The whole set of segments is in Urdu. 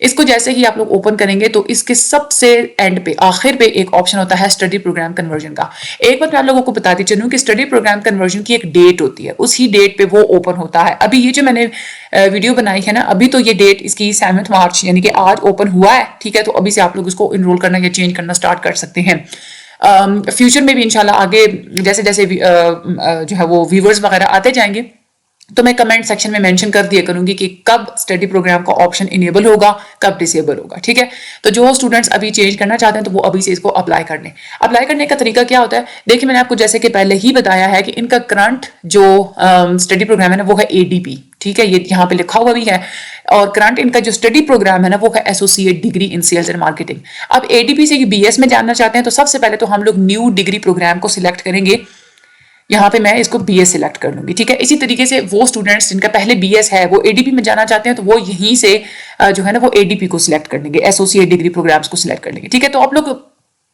اس کو جیسے ہی آپ لوگ اوپن کریں گے تو اس کے سب سے اینڈ پہ آخر پہ ایک آپشن ہوتا ہے اسٹڈی پروگرام کنورژن کا. ایک بات میں آپ لوگوں کو بتاتی چلوں کہ اسٹڈی پروگرام کنورژن کی ایک ڈیٹ ہوتی ہے, اسی ڈیٹ پہ وہ اوپن ہوتا ہے. ابھی یہ جو میں نے ویڈیو بنائی ہے نا, ابھی تو یہ ڈیٹ اس کی 7 مارچ یعنی کہ آج اوپن ہوا ہے, ٹھیک ہے, تو ابھی سے آپ لوگ اس کو انرول کرنا یا چینج کرنا اسٹارٹ کر سکتے ہیں. فیوچر میں بھی انشاءاللہ آگے جیسے جیسے جو ہے وہ ویورز وغیرہ آتے جائیں گے تو میں کمنٹ سیکشن میں مینشن کر دیا کروں گی کہ کب اسٹڈی پروگرام کا آپشن انیبل ہوگا, کب ڈسیبل ہوگا, ٹھیک ہے. تو جو اسٹوڈنٹس ابھی چینج کرنا چاہتے ہیں تو وہ ابھی سے اس کو اپلائی کر لیں. اپلائی کرنے کا طریقہ کیا ہوتا ہے, دیکھیں میں نے آپ کو جیسے کہ پہلے ہی بتایا ہے کہ ان کا کرنٹ جو اسٹڈی پروگرام ہے نا وہ ہے ADP, ٹھیک ہے, یہ یہاں پہ لکھا ہوا بھی ہے. اور کرنٹ ان کا جو اسٹڈی پروگرام ہے نا وہ ہے associate degree in sales and marketing. اب ADP سے BS میں جاننا چاہتے ہیں تو سب سے پہلے تو ہم لوگ نیو ڈگری پروگرام کو سلیکٹ کریں گے. یہاں پہ میں اس کو BS سلیکٹ کر لوں گی, ٹھیک ہے. اسی طریقے سے وہ اسٹوڈنٹس جن کا پہلے BS ہے وہ ADP میں جانا چاہتے ہیں تو وہ یہیں سے جو ہے نا وہ ADP کو سلیکٹ کر لیں گے, ایسوسیٹ ڈگری پروگرامس کو سلیکٹ کر لیں گے, ٹھیک ہے. تو آپ لوگ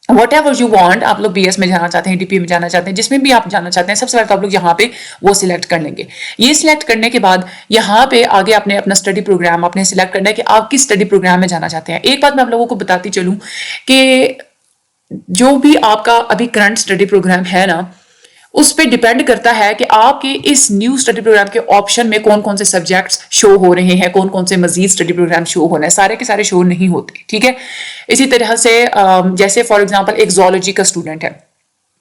واٹ ایور یو وانٹ, آپ لوگ BS میں جانا چاہتے ہیں, ADP میں جانا چاہتے ہیں, جس میں بھی آپ جانا چاہتے ہیں, سب سے پہلے تو آپ لوگ یہاں پہ وہ سلیکٹ کر لیں گے. یہ سلیکٹ کرنے کے بعد یہاں پہ آگے آپ نے اپنا اسٹڈی پروگرام آپ نے سلیکٹ کرنا ہے کہ آپ کس اسٹڈی پروگرام میں جانا چاہتے ہیں. ایک بات میں آپ لوگوں کو بتاتی چلوں کہ جو بھی آپ کا ابھی کرنٹ اسٹڈی پروگرام ہے نا اس پہ ڈیپینڈ کرتا ہے کہ آپ کے اس نیو اسٹڈی پروگرام کے آپشن میں کون کون سے سبجیکٹس شو ہو رہے ہیں, کون کون سے مزید اسٹڈی پروگرام شو ہونا ہے. سارے کے سارے شو نہیں ہوتے, ٹھیک ہے. اسی طرح سے جیسے فار ایگزامپل ایک زولوجی کا اسٹوڈنٹ ہے,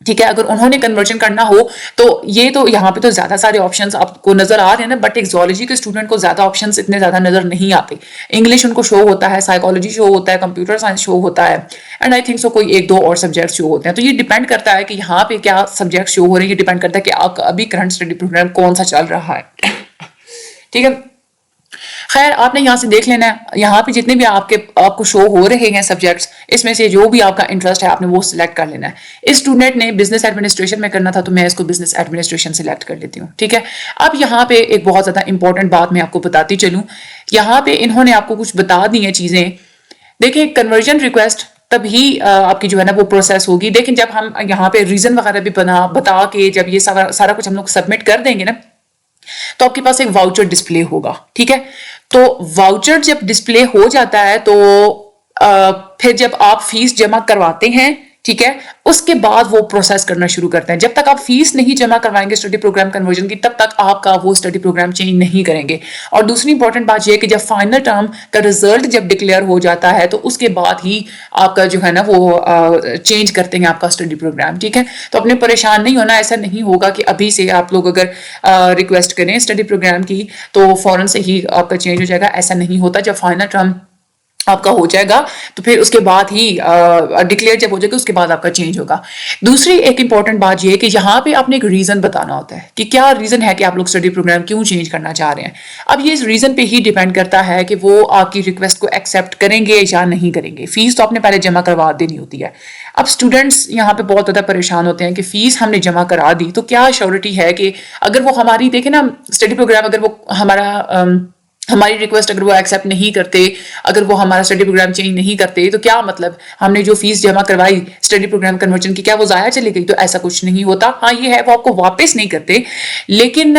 ٹھیک ہے, اگر انہوں نے کنورژن کرنا ہو تو یہ تو یہاں پہ تو زیادہ سارے آپشنز آپ کو نظر آ رہے ہیں نا, بٹ ایک زولوجی کے اسٹوڈنٹ کو زیادہ آپشنز اتنے زیادہ نظر نہیں آتے. انگلش ان کو شو ہوتا ہے, سائیکالوجی شو ہوتا ہے, کمپیوٹر سائنس شو ہوتا ہے, اینڈ آئی تھنک سو کوئی 1-2 اور سبجیکٹ شو ہوتے ہیں. تو یہ ڈیپینڈ کرتا ہے کہ یہاں پہ کیا سبجیکٹ شو ہو رہے ہیں, یہ ڈیپینڈ کرتا ہے کہ آپ کا ابھی کرنٹ اسٹڈی پروگرام کون سا چل رہا ہے, ٹھیک ہے. خیر آپ نے یہاں سے دیکھ لینا ہے, یہاں پہ جتنے بھی آپ کو شو ہو رہے ہیں سبجیکٹس, اس میں سے جو بھی آپ کا انٹرسٹ ہے آپ نے وہ سلیکٹ کر لینا ہے. اس اسٹوڈنٹ نے بزنس ایڈمنسٹریشن میں کرنا تھا تو میں اس کو بزنس ایڈمنسٹریشن سلیکٹ کر لیتی ہوں, ٹھیک ہے. اب یہاں پہ ایک بہت زیادہ امپورٹنٹ بات میں آپ کو بتاتی چلوں, یہاں پہ انہوں نے آپ کو کچھ بتا دی ہیں چیزیں. دیکھیں کنورژن ریکویسٹ تب ہی آپ کی جو ہے نا وہ پروسیس ہوگی. دیکھیں جب ہم یہاں پہ ریزن وغیرہ بھی بتا کے جب یہ سارا کچھ ہم لوگ سبمٹ کر دیں گے نا تو آپ کے پاس ایک واؤچر ڈسپلے ہوگا, ٹھیک ہے. تو واؤچر جب ڈسپلے ہو جاتا ہے تو پھر جب آپ فیس جمع کرواتے ہیں, ٹھیک ہے, اس کے بعد وہ پروسیس کرنا شروع کرتے ہیں. جب تک آپ فیس نہیں جمع کروائیں گے اسٹڈی پروگرام کنورژن کی تب تک آپ کا وہ اسٹڈی پروگرام چینج نہیں کریں گے. اور دوسری امپورٹنٹ بات یہ ہے کہ جب فائنل ٹرم کا رزلٹ جب ڈکلیئر ہو جاتا ہے تو اس کے بعد ہی آپ کا جو ہے نا وہ چینج کرتے ہیں آپ کا اسٹڈی پروگرام, ٹھیک ہے. تو اپنے پریشان نہیں ہونا, ایسا نہیں ہوگا کہ ابھی سے آپ لوگ اگر ریکویسٹ کریں اسٹڈی پروگرام کی تو فوراً سے ہی آپ کا چینج ہو جائے گا. ایسا نہیں ہوتا. جب فائنل ٹرم آپ کا ہو جائے گا تو پھر اس کے بعد ہی ڈکلیئر جب ہو جائے گا اس کے بعد آپ کا چینج ہوگا. دوسری ایک امپورٹنٹ بات یہ ہے کہ یہاں پہ آپ نے ایک ریزن بتانا ہوتا ہے کہ کیا ریزن ہے کہ آپ لوگ اسٹڈی پروگرام کیوں چینج کرنا چاہ رہے ہیں. اب یہ ریزن پہ ہی ڈیپینڈ کرتا ہے کہ وہ آپ کی ریکویسٹ کو ایکسیپٹ کریں گے یا نہیں کریں گے. فیس تو آپ نے پہلے جمع کروا دینی ہوتی ہے. اب اسٹوڈنٹس یہاں پہ بہت زیادہ پریشان ہوتے ہیں کہ فیس ہم نے جمع کرا دی تو کیا شیورٹی ہے کہ اگر وہ ہماری دیکھیں نا اسٹڈی پروگرام اگر وہ ہماری ریکویسٹ اگر وہ ایکسیپٹ نہیں کرتے, اگر وہ ہمارا اسٹڈی پروگرام چینج نہیں کرتے تو کیا مطلب ہم نے جو فیس جمع کروائی اسٹڈی پروگرام کنورژن کی کیا وہ ضائع چلی گئی؟ تو ایسا کچھ نہیں ہوتا. ہاں یہ ہے وہ آپ کو واپس نہیں کرتے, لیکن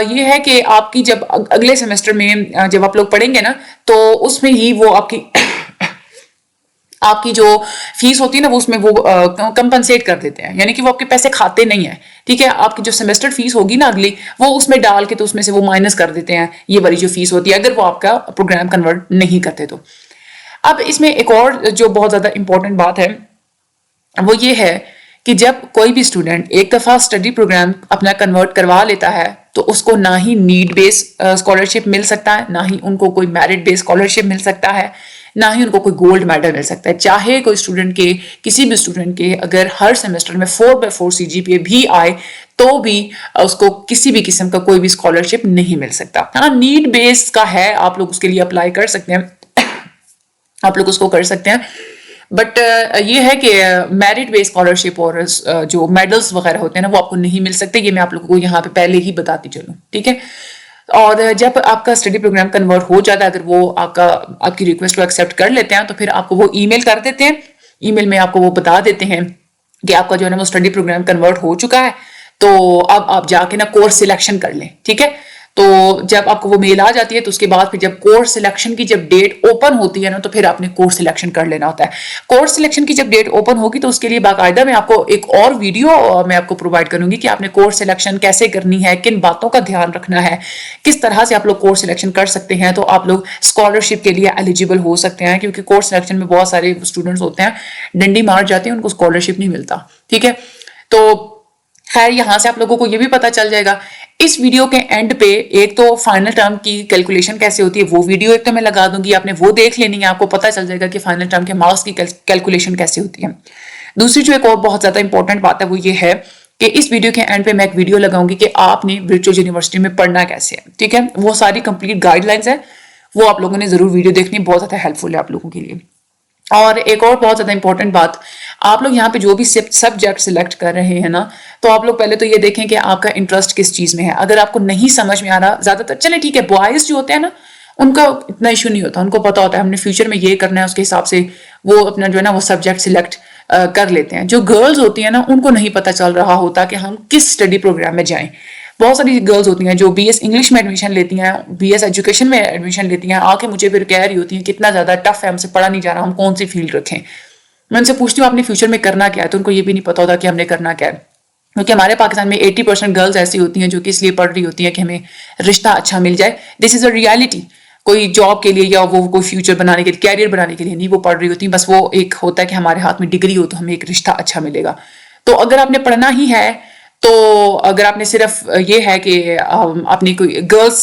یہ ہے کہ آپ کی جب اگلے سیمسٹر میں جب آپ لوگ پڑھیں گے نا تو اس میں ہی وہ آپ کی جو فیس ہوتی ہے نا وہ اس میں وہ کمپنسیٹ کر دیتے ہیں, یعنی کہ وہ آپ کے پیسے کھاتے نہیں ہیں, ٹھیک ہے. آپ کی جو سیمسٹر فیس ہوگی نا اگلی وہ اس میں ڈال کے تو اس میں سے وہ مائنس کر دیتے ہیں یہ والی جو فیس ہوتی ہے اگر وہ آپ کا پروگرام کنورٹ نہیں کرتے تو. اب اس میں ایک اور جو بہت زیادہ امپورٹنٹ بات ہے وہ یہ ہے کہ جب کوئی بھی اسٹوڈنٹ ایک دفعہ اسٹڈی پروگرام اپنا کنورٹ کروا لیتا ہے تو اس کو نہ ہی نیڈ بیس اسکالرشپ مل سکتا ہے, نہ ہی ان کو کوئی میرٹ بیس اسکالرشپ مل سکتا ہے, نہ ہی ان کو کوئی گولڈ میڈل مل سکتا ہے. چاہے کوئی اسٹوڈنٹ کے کسی بھی اسٹوڈنٹ کے اگر ہر سیمسٹر میں 4/4 CGPA بھی آئے تو بھی اس کو کسی بھی قسم کا کوئی بھی اسکالرشپ نہیں مل سکتا. ہاں نیڈ بیس کا ہے, آپ لوگ اس کے لیے اپلائی کر سکتے ہیں, آپ لوگ اس کو کر سکتے ہیں, بٹ یہ ہے کہ میرٹ بیس اسکالرشپ اور جو میڈلز وغیرہ ہوتے ہیں نا وہ آپ کو نہیں مل سکتے. یہ میں آپ لوگوں کو یہاں پہ پہلے ہی بتاتی چلوں, ٹھیک ہے. اور جب آپ کا اسٹڈی پروگرام کنورٹ ہو جاتا ہے اگر وہ آپ کی ریکویسٹ کو ایکسیپٹ کر لیتے ہیں تو پھر آپ کو وہ ای میل کر دیتے ہیں. ای میل میں آپ کو وہ بتا دیتے ہیں کہ آپ کا جو ہے نا وہ اسٹڈی پروگرام کنورٹ ہو چکا ہے, تو اب آپ جا کے نا کورس سلیکشن کر لیں, ٹھیک ہے. تو جب آپ کو وہ میل آ جاتی ہے تو اس کے بعد پھر جب کورس سلیکشن کی جب ڈیٹ اوپن ہوتی ہے نا تو پھر آپ نے کورس سلیکشن کر لینا ہوتا ہے. کورس سلیکشن کی جب ڈیٹ اوپن ہوگی تو اس کے لیے باقاعدہ میں آپ کو ایک اور ویڈیو میں آپ کو پرووائڈ کروں گی کہ آپ نے کورس سلیکشن کیسے کرنی ہے, کن باتوں کا دھیان رکھنا ہے, کس طرح سے آپ لوگ کورس سلیکشن کر سکتے ہیں تو آپ لوگ اسکالرشپ کے لیے ایلیجیبل ہو سکتے ہیں, کیونکہ کورس سلیکشن میں بہت سارے اسٹوڈنٹس ہوتے ہیں ڈنڈی مار جاتے ہیں, ان کو اسکالرشپ نہیں ملتا. ٹھیک ہے, تو خیر یہاں سے آپ لوگوں کو یہ بھی پتا چل جائے گا. اس ویڈیو کے اینڈ پہ ایک تو فائنل ٹرم کی کیلکولیشن کیسے ہوتی ہے وہ ویڈیو ایک تو میں لگا دوں گی, آپ نے وہ دیکھ لینی ہے, آپ کو پتا چل جائے گا کہ فائنل ٹرم کے مارکس کی کیلکولیشن کیسے ہوتی ہے. دوسری جو ایک اور بہت زیادہ امپورٹنٹ بات ہے وہ یہ ہے کہ اس ویڈیو کے اینڈ پہ میں ایک ویڈیو لگاؤں گی کہ آپ نے ورچوئل یونیورسٹی میں پڑھنا کیسے ہے. ٹھیک ہے, وہ ساری کمپلیٹ گائیڈ لائنس ہے, وہ آپ لوگوں نے ضرور ویڈیو دیکھنی, بہت زیادہ ہیلپ فل ہے آپ لوگوں کے لیے. اور ایک اور بہت زیادہ امپورٹنٹ بات, آپ لوگ یہاں پہ جو بھی سبجیکٹ سلیکٹ کر رہے ہیں نا تو آپ لوگ پہلے تو یہ دیکھیں کہ آپ کا انٹرسٹ کس چیز میں ہے. اگر آپ کو نہیں سمجھ میں آ رہا, زیادہ تر چلیں ٹھیک ہے بوائز جو ہوتے ہیں نا ان کا اتنا ایشو نہیں ہوتا, ان کو پتا ہوتا ہے ہم نے فیوچر میں یہ کرنا ہے, اس کے حساب سے وہ اپنا جو ہے نا وہ سبجیکٹ سلیکٹ کر لیتے ہیں. جو گرلز ہوتی ہیں نا ان کو نہیں پتا چل رہا ہوتا کہ ہم کس اسٹڈی پروگرام میں جائیں. بہت ساری گرلز ہوتی ہیں جو بی ایس انگلش میں ایڈمیشن لیتی ہیں, بی ایس ایجوکیشن میں ایڈمیشن لیتی ہیں, آ کے مجھے پھر کہہ رہی ہوتی ہیں کتنا زیادہ ٹف ہے, ہم سے پڑھا نہیں جا رہا, ہم کون سی فیلڈ رکھیں. میں ان سے پوچھتی ہوں آپ نے فیوچر میں کرنا کیا ہے, تو ان کو یہ بھی نہیں پتا ہوتا کہ ہم نے کرنا کیا ہے. کیونکہ ہمارے پاکستان میں 80% گرلز ایسی ہوتی ہیں جو کہ اس لیے پڑھ رہی ہوتی ہیں کہ ہمیں رشتہ اچھا مل جائے. دس از اے ریالٹی. کوئی جاب کے لیے یا وہ کوئی فیوچر بنانے کے لیے, کیریئر بنانے کے لیے نہیں وہ پڑھ رہی ہوتی ہیں, بس وہ ایک ہوتا ہے کہ ہمارے ہاتھ میں ڈگری ہو تو ہمیں ایک رشتہ اچھا ملے گا. تو اگر آپ نے پڑھنا ہی ہے تو اگر آپ نے صرف یہ ہے کہ اپنی کوئی گرلس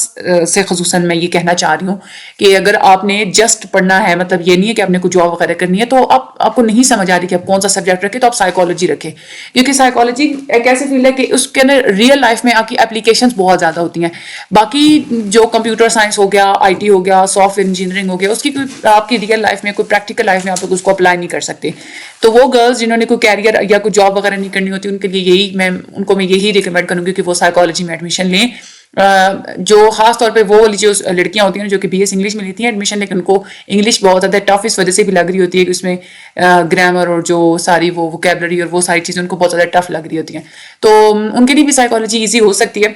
سے خصوصاً میں یہ کہنا چاہ رہی ہوں کہ اگر آپ نے جسٹ پڑھنا ہے, مطلب یہ نہیں ہے کہ آپ نے کوئی جاب وغیرہ کرنی ہے, تو آپ کو نہیں سمجھ آ رہی کہ آپ کون سا سبجیکٹ رکھیں تو آپ سائیکالوجی رکھیں. کیونکہ سائیکالوجی ایک ایسی فیلڈ ہے کہ اس کے اندر ریئل لائف میں آپ کی اپلیکیشنز بہت زیادہ ہوتی ہیں. باقی جو کمپیوٹر سائنس ہو گیا, آئی ٹی ہو گیا, سافٹ ویئر انجینئرنگ ہو گیا, اس کی آپ کی ریئل لائف میں کوئی پریکٹیکل لائف میں آپ لوگ اس کو اپلائی نہیں کر سکتے. تو وہ گرلز جنہوں نے کوئی کیریئر یا کوئی جاب وغیرہ نہیں کرنی ہوتی ان کے لیے میں یہی ریکمینڈ کروں گی کہ وہ سائیکالوجی میں ایڈمیشن لیں. جو خاص طور پہ وہ جو لڑکیاں ہوتی ہیں جو کہ بی ایس انگلش میں لیتی ہیں ایڈمیشن, لیکن ان کو انگلش بہت زیادہ ٹف اس وجہ سے بھی لگ رہی ہوتی ہے کہ اس میں گرامر اور جو ساری وہ ووکیبلری اور وہ ساری چیزیں ان کو بہت زیادہ ٹف لگ رہی ہوتی ہیں, تو ان کے لیے بھی سائیکالوجی ایزی ہو سکتی ہے.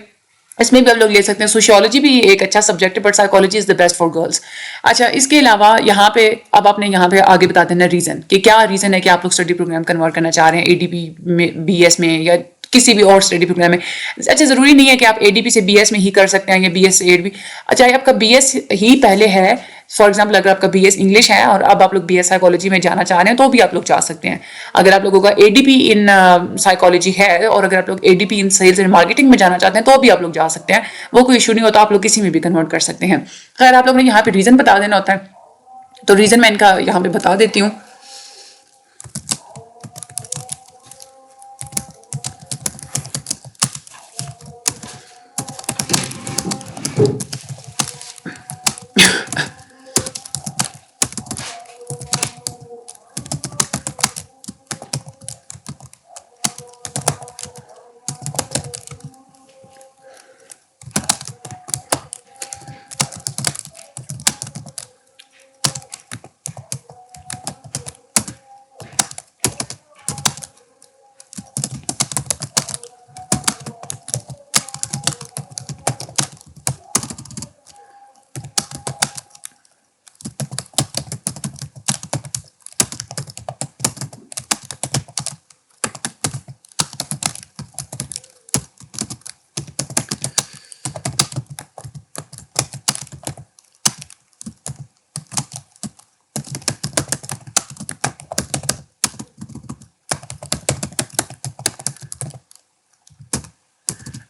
اس میں بھی آپ لوگ لے سکتے ہیں. سوشیولوجی بھی ایک اچھا سبجیکٹ ہے, but psychology is the best for girls. اچھا, اس کے علاوہ یہاں پہ اب آپ نے یہاں پہ آگے بتا دینا ریزن کہ کیا ریزن ہے کہ آپ لوگ اسٹڈی پروگرام کنورٹ کرنا چاہ رہے ہیں اے ڈی پی میں, بی ایس میں, یا کسی بھی اور اسٹڈی پروگرام میں. اچھا, ضروری نہیں ہے کہ آپ اے ڈی پی سے بی ایس میں ہی کر سکتے ہیں یا بی ایس ایڈ بھی. اچھا, آپ کا بی ایس ہی پہلے ہے, فار ایگزامپل اگر آپ کا بی ایس انگلش ہے اور اب آپ لوگ بی ایس سائیکالوجی میں جانا چاہ رہے ہیں تو بھی آپ لوگ جا سکتے ہیں. اگر آپ لوگوں کا اے ڈی پی ان سائیکالوجی ہے اور اگر آپ لوگ A D P in sales and marketing میں جانا چاہتے ہیں تو بھی آپ لوگ جا سکتے ہیں, وہ کوئی ایشو نہیں ہوتا, آپ لوگ کسی میں بھی کنورٹ کر سکتے ہیں. خیر, آپ لوگوں نے یہاں پہ ریزن بتا دینا ہوتا ہے, تو ریزن میں ان کا یہاں پہ بتا دیتی ہوں.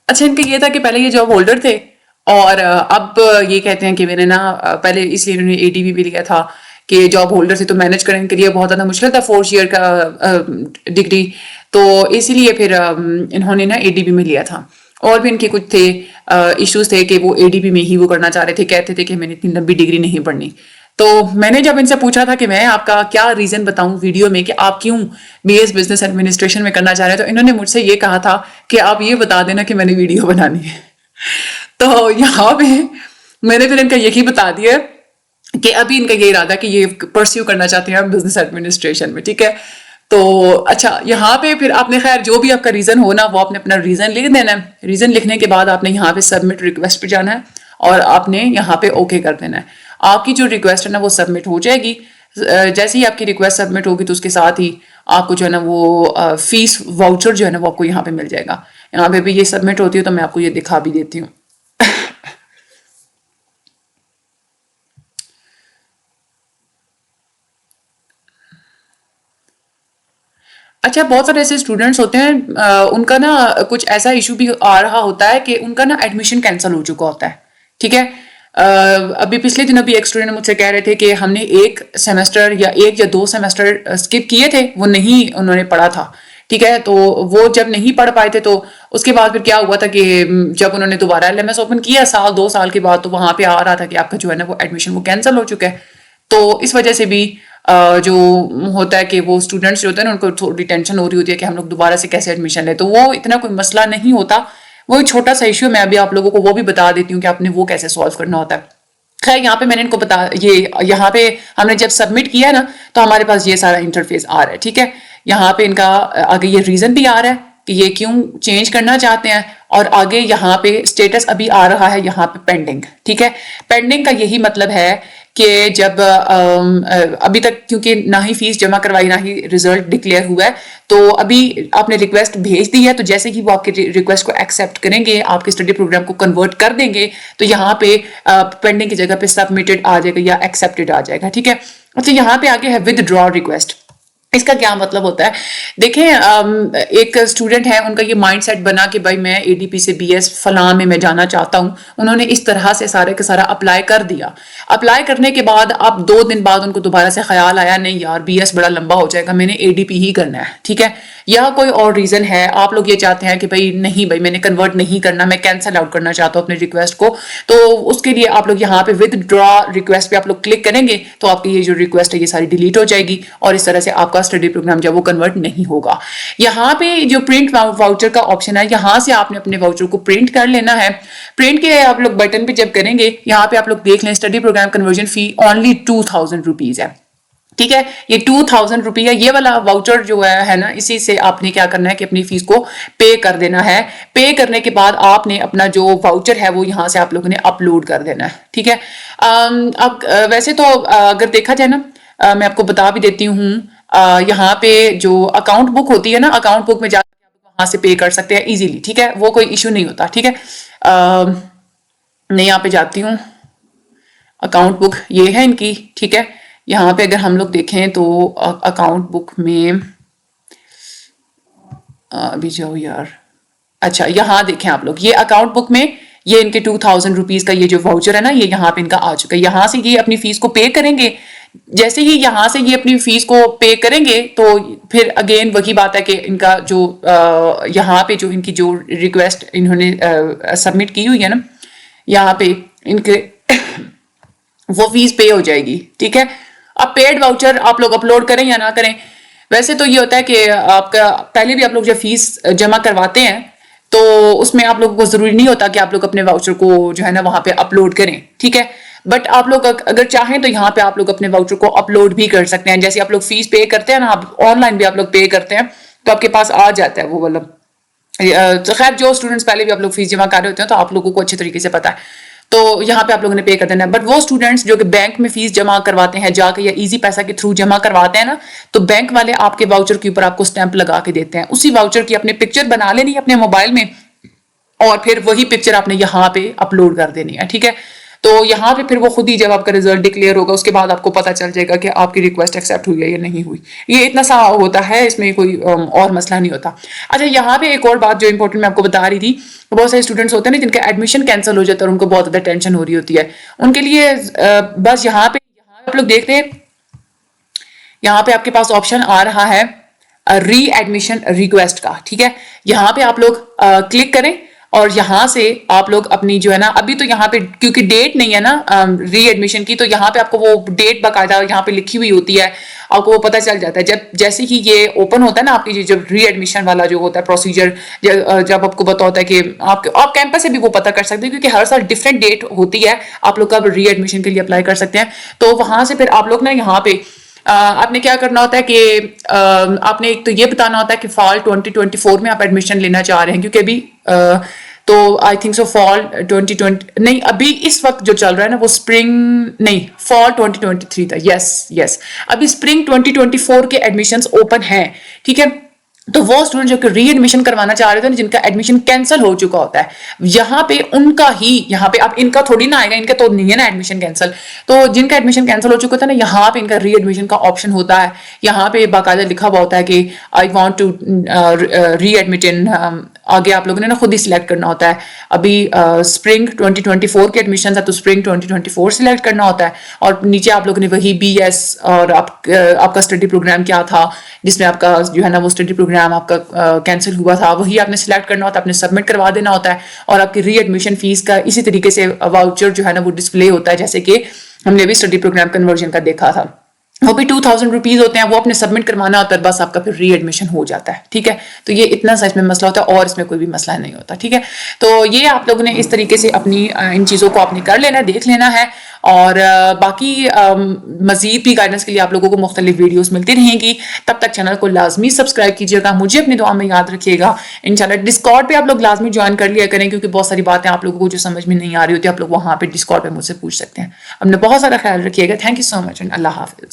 اچھا, ان کا یہ تھا کہ پہلے یہ جاب ہولڈر تھے اور اب یہ کہتے ہیں کہ میں نے نا پہلے اس لیے انہوں نے اے ڈی بھی لیا تھا کہ جاب ہولڈر سے تو مینج کرنے کے لیے بہت زیادہ مشکل تھا 4 ایئر کا ڈگری, تو اسی لیے پھر انہوں نے نا اے ڈی بی میں لیا تھا. اور بھی ان کے کچھ تھے ایشوز تھے کہ وہ اے ڈی بی میں ہی وہ کرنا چاہ رہے تھے, کہتے تھے کہ میں نے اتنی لمبی ڈگری نہیں پڑھنی. تو میں نے جب ان سے پوچھا تھا کہ میں آپ کا کیا ریزن بتاؤں ویڈیو میں کہ آپ کیوں بی ایس بزنس ایڈمنسٹریشن میں کرنا چاہ رہے ہیں, تو انہوں نے مجھ سے یہ کہا تھا کہ آپ یہ بتا دینا کہ میں نے ویڈیو بنانی ہے. تو یہاں پہ میں نے پھر ان کا یہی بتا دیا کہ ابھی ان کا یہ ارادہ کہ یہ پرسیو کرنا چاہتے ہیں بزنس ایڈمنسٹریشن میں. ٹھیک ہے, تو اچھا یہاں پہ پھر آپ نے خیر جو بھی آپ کا ریزن ہو نا وہ آپ نے اپنا ریزن لکھ دینا ہے. ریزن لکھنے کے بعد آپ نے یہاں پہ سبمٹ ریکویسٹ پہ جانا ہے اور آپ نے یہاں پہ اوکے کر دینا ہے. آپ کی جو ریکویسٹ ہے نا وہ سبمٹ ہو جائے گی. جیسے ہی آپ کی ریکویسٹ سبمٹ ہوگی تو اس کے ساتھ ہی آپ کو جو ہے نا وہ فیس واؤچر جو ہے نا وہ آپ کو یہاں پہ مل جائے گا. یہاں پہ بھی یہ سبمٹ ہوتی ہے تو میں آپ کو یہ دکھا بھی دیتی ہوں. اچھا بہت سارے ایسے اسٹوڈنٹس ہوتے ہیں ان کا نا کچھ ایسا ایشو بھی آ رہا ہوتا ہے کہ ان کا نا ایڈمیشن کینسل ہو چکا ہوتا ہے. ٹھیک ہے. ابھی پچھلے دن ابھی ایک اسٹوڈنٹ مجھ سے کہہ رہے تھے کہ ہم نے ایک سیمسٹر یا ایک یا دو سیمسٹر اسکپ کیے تھے, وہ نہیں انہوں نے پڑھا تھا. ٹھیک ہے. تو وہ جب نہیں پڑھ پائے تھے تو اس کے بعد پھر کیا ہوا تھا کہ جب انہوں نے دوبارہ ایل ایم ایس اوپن کیا سال دو سال کے بعد تو وہاں پہ آ رہا تھا کہ آپ کا جو ہے نا وہ ایڈمیشن وہ کینسل ہو چکا ہے. تو اس وجہ سے بھی جو ہوتا ہے کہ وہ اسٹوڈنٹس جو ہوتے ہیں نا ان کو تھوڑی ٹینشن ہو رہی ہوتی ہے کہ ہم لوگ دوبارہ سے کیسے ایڈمیشن لیں. تو وہ اتنا کوئی مسئلہ نہیں ہوتا, وہ ایک چھوٹا سا ایشو ہے. میں ابھی آپ لوگوں کو وہ بھی بتا دیتی ہوں کہ آپ نے وہ کیسے سالو کرنا ہوتا ہے. خیر یہاں پہ میں نے ان کو یہاں پہ ہم نے جب سبمٹ کیا ہے نا تو ہمارے پاس یہ سارا انٹرفیس آ رہا ہے. ٹھیک ہے. یہاں پہ ان کا آگے یہ ریزن بھی آ رہا ہے کہ یہ کیوں چینج کرنا چاہتے ہیں, اور آگے یہاں پہ اسٹیٹس ابھی آ رہا ہے یہاں پہ پینڈنگ. ٹھیک ہے. پینڈنگ کا یہی مطلب ہے کہ جب ابھی تک کیونکہ نہ ہی فیس جمع کروائی نہ ہی ریزلٹ ڈکلیئر ہوا ہے تو ابھی آپ نے ریکویسٹ بھیج دی ہے, تو جیسے ہی وہ آپ کی ریکویسٹ کو ایکسیپٹ کریں گے, آپ کے اسٹڈی پروگرام کو کنورٹ کر دیں گے, تو یہاں پہ پینڈنگ کی جگہ پہ سبمٹڈ آ جائے گا یا ایکسیپٹڈ آ جائے گا. ٹھیک ہے. اچھا یہاں پہ آگے ہے ود ڈرا ریکویسٹ. اس کا کیا مطلب ہوتا ہے؟ دیکھیں ایک اسٹوڈنٹ ہے, ان کا یہ مائنڈ سیٹ بنا کہ بھائی میں اے ڈی پی سے بی ایس فلاں میں جانا چاہتا ہوں. انہوں نے اس طرح سے سارے کا سارا اپلائی کر دیا. اپلائی کرنے کے بعد اب 2 دن بعد ان کو دوبارہ سے خیال آیا نہیں یار بی ایس بڑا لمبا ہو جائے گا, میں نے اے ڈی پی ہی کرنا ہے. ٹھیک ہے. یا کوئی اور ریزن ہے, آپ لوگ یہ چاہتے ہیں کہ بھائی نہیں بھائی میں نے کنورٹ نہیں کرنا, میں کینسل آؤٹ کرنا چاہتا ہوں اپنے ریکویسٹ کو, تو اس کے لیے آپ لوگ یہاں پہ ود ڈرا ریکویسٹ پہ آپ لوگ کلک کریں گے تو آپ کی یہ جو ریکویسٹ ہے یہ ساری ڈیلیٹ ہو جائے گی, اور اس طرح سے آپ کا اسٹڈی پروگرام جب وہ کنورٹ نہیں ہوگا. یہاں پہ جو پرنٹ واؤچر کا آپشن ہے, یہاں سے آپ نے اپنے واؤچر کو پرنٹ کر لینا ہے. پرنٹ کے آپ لوگ بٹن پہ جب کریں گے, یہاں پہ آپ لوگ دیکھ لیں اسٹڈی پروگرام کنورژن فی اونلی 2000 روپیز ہے. ٹھیک ہے. یہ 2000 روپیہ یہ والا واؤچر جو ہے نا, اسی سے آپ نے کیا کرنا ہے کہ اپنی فیس کو پے کر دینا ہے. پے کرنے کے بعد آپ نے اپنا جو واؤچر ہے وہ یہاں سے آپ لوگوں نے اپلوڈ کر دینا ہے. ٹھیک ہے. اب ویسے تو اگر دیکھا جائے نا, میں آپ کو بتا بھی دیتی ہوں, یہاں پہ جو اکاؤنٹ بک ہوتی ہے نا, اکاؤنٹ بک میں جا کے وہاں سے پے کر سکتے ہیں ایزیلی. ٹھیک ہے. وہ کوئی ایشو نہیں ہوتا. ٹھیک ہے. میں یہاں پہ جاتی ہوں, اکاؤنٹ بک یہ ہے ان کی. ٹھیک ہے. یہاں پہ اگر ہم لوگ دیکھیں تو اکاؤنٹ بک میں ابھی جاؤ یار, اچھا یہاں دیکھیں آپ لوگ, یہ اکاؤنٹ بک میں یہ ان کے 2000 روپیز کا یہ جو واؤچر ہے نا, یہ یہاں پہ ان کا آ چکا ہے. یہاں سے یہ اپنی فیس کو پے کریں گے. جیسے ہی یہاں سے یہ اپنی فیس کو پے کریں گے تو پھر اگین وہی بات ہے کہ ان کا جو یہاں پہ جو ان کی جو ریکویسٹ انہوں نے سبمٹ کی ہوئی ہے نا, یہاں پہ ان کے وہ فیس پے ہو جائے گی. ٹھیک ہے. اب پیڈ واؤچر آپ لوگ اپلوڈ کریں یا نہ کریں, ویسے تو یہ ہوتا ہے کہ آپ کا پہلے بھی آپ لوگ جب فیس جمع کرواتے ہیں تو اس میں آپ لوگوں کو ضروری نہیں ہوتا کہ آپ لوگ اپنے واؤچر کو جو ہے نا وہاں پہ اپلوڈ کریں. ٹھیک ہے. بٹ آپ لوگ اگر چاہیں تو یہاں پہ آپ لوگ اپنے واؤچر کو اپلوڈ بھی کر سکتے ہیں. جیسے آپ لوگ فیس پے کرتے ہیں نا, آپ آن لائن بھی آپ لوگ پے کرتے ہیں تو آپ کے پاس آ جاتا ہے وہ والا. خیر جو اسٹوڈنٹس پہلے بھی آپ لوگ فیس جمع کر رہے ہوتے ہیں تو آپ لوگوں کو اچھی طریقے سے پتا ہے, تو یہاں پہ آپ لوگوں نے پے کر دینا ہے. بٹ وہ اسٹوڈنٹس جو کہ بینک میں فیس جمع کرواتے ہیں جا کے یا ایزی پیسہ کے تھرو جمع کرواتے ہیں نا, تو بینک والے آپ کے واؤچر کے اوپر آپ کو اسٹیمپ لگا کے دیتے ہیں. اسی واؤچر کی اپنے پکچر بنا لینی ہے اپنے موبائل میں, اور پھر وہی پکچر آپ نے یہاں پہ اپلوڈ کر دینی ہے. ٹھیک ہے. تو یہاں پہ پھر وہ خود ہی جب آپ کا رزلٹ ڈکلیئر ہوگا اس کے بعد آپ کو پتا چل جائے گا کہ آپ کی ریکویسٹ ایکسیپٹ ہوئی ہے یا نہیں ہوئی. یہ اتنا سا ہوتا ہے, اس میں کوئی اور مسئلہ نہیں ہوتا. اچھا یہاں پہ ایک اور بات جو امپورٹنٹ میں آپ کو بتا رہی تھی, بہت سارے اسٹوڈنٹس ہوتے ہیں نا جن کا ایڈمیشن کینسل ہو جاتا ہے اور ان کو بہت زیادہ ٹینشن ہو رہی ہوتی ہے. ان کے لیے بس یہاں پہ آپ لوگ دیکھتے ہیں, یہاں پہ آپ کے پاس آپشن آ رہا ہے ری ایڈمیشن ریکویسٹ کا. ٹھیک ہے. یہاں پہ آپ لوگ کلک کریں اور یہاں سے آپ لوگ اپنی جو ہے نا, ابھی تو یہاں پہ کیونکہ ڈیٹ نہیں ہے نا ری ایڈمیشن کی, تو یہاں پہ آپ کو وہ ڈیٹ باقاعدہ یہاں پہ لکھی ہوئی ہوتی ہے, آپ کو وہ پتہ چل جاتا ہے. جیسے ہی یہ اوپن ہوتا ہے نا آپ کی جب ری ایڈمیشن والا جو ہوتا ہے پروسیجر, جب آپ کو پتا ہوتا ہے کہ آپ کیمپس سے بھی وہ پتہ کر سکتے ہیں کیونکہ ہر سال ڈفرینٹ ڈیٹ ہوتی ہے, آپ لوگ کب ری ایڈمیشن کے لیے اپلائی کر سکتے ہیں. تو وہاں سے پھر آپ لوگ نا یہاں پہ آپ نے کیا کرنا ہوتا ہے کہ آپ نے ایک تو یہ بتانا ہوتا ہے کہ فال 2024 میں آپ ایڈمیشن لینا چاہ رہے ہیں، کیونکہ ابھی تو آئی تھنک سو فال 2020 نہیں، ابھی اس وقت جو چل رہا ہے نا وہ اسپرنگ نہیں، فال 2023 تھا. یس ابھی اسپرنگ 2024 کے ایڈمیشنز اوپن ہیں، ٹھیک ہے. تو وہ اسٹوڈنٹ جو کہ ری ایڈمیشن کروانا چاہ رہے تھے جن کا ایڈمیشن کینسل ہو چکا ہوتا ہے، یہاں پہ ان کا ہی، یہاں پہ اب ان کا تھوڑی نہ آئے گا، ان کا تو نہیں ہے نا ایڈمیشن کینسل، تو جن کا ایڈمیشن کینسل ہو چکا تھا نا یہاں پہ ان کا ری ایڈمیشن کا آپشن ہوتا ہے. یہاں پہ باقاعدہ لکھا ہوا ہوتا ہے کہ I want to readmit in, آگے آپ لوگوں نے نا خود ہی سلیکٹ کرنا ہوتا ہے. ابھی اسپرنگ 2024 کے ایڈمیشن ہے تو اسپرنگ 2024 سلیکٹ کرنا ہوتا ہے، اور نیچے آپ لوگوں نے وہی بی ایس اور آپ کا اسٹڈی پروگرام کیا تھا جس میں آپ کا جو ہے نا وہ اسٹڈی پروگرام آپ کا کینسل ہوا تھا، وہی آپ نے سلیکٹ کرنا ہوتا ہے، آپ نے سبمٹ کروا دینا ہوتا ہے. اور آپ کی ری ایڈمیشن فیس کا اسی طریقے سے واؤچر جو ہے نا وہ ڈسپلے ہوتا ہے، جیسے کہ ہم نے ابھی اسٹڈی پروگرام کنورژن کا دیکھا تھا. وہ بھی 2000 روپیز ہوتے ہیں، وہ اپنے سبمٹ کروانا ہوتا ہے، بس آپ کا پھر ری ایڈمیشن ہو جاتا ہے. ٹھیک ہے، تو یہ اتنا سا اس میں مسئلہ ہوتا ہے اور اس میں کوئی بھی مسئلہ نہیں ہوتا. ٹھیک ہے، تو یہ آپ لوگوں نے اس طریقے سے اپنی ان چیزوں کو آپ نے کر لینا ہے، دیکھ لینا ہے. اور باقی مزید بھی گائیڈنس کے لیے آپ لوگوں کو مختلف ویڈیوز ملتی رہیں گی. تب تک چینل کو لازمی سبسکرائب کیجیے گا، مجھے اپنی دعا میں یاد رکھیے گا. انشاءاللہ ڈسکارڈ پہ آپ لوگ لازمی جوائن کر لیا کریں، کیونکہ بہت ساری باتیں آپ لوگوں کو جو سمجھ میں نہیں آ رہی ہوتی آپ لوگ وہاں پہ ڈسکارڈ پہ مجھ سے پوچھ سکتے ہیں. اپنا بہت سارا خیال رکھیے گا. Thank you so much and اللہ حافظ.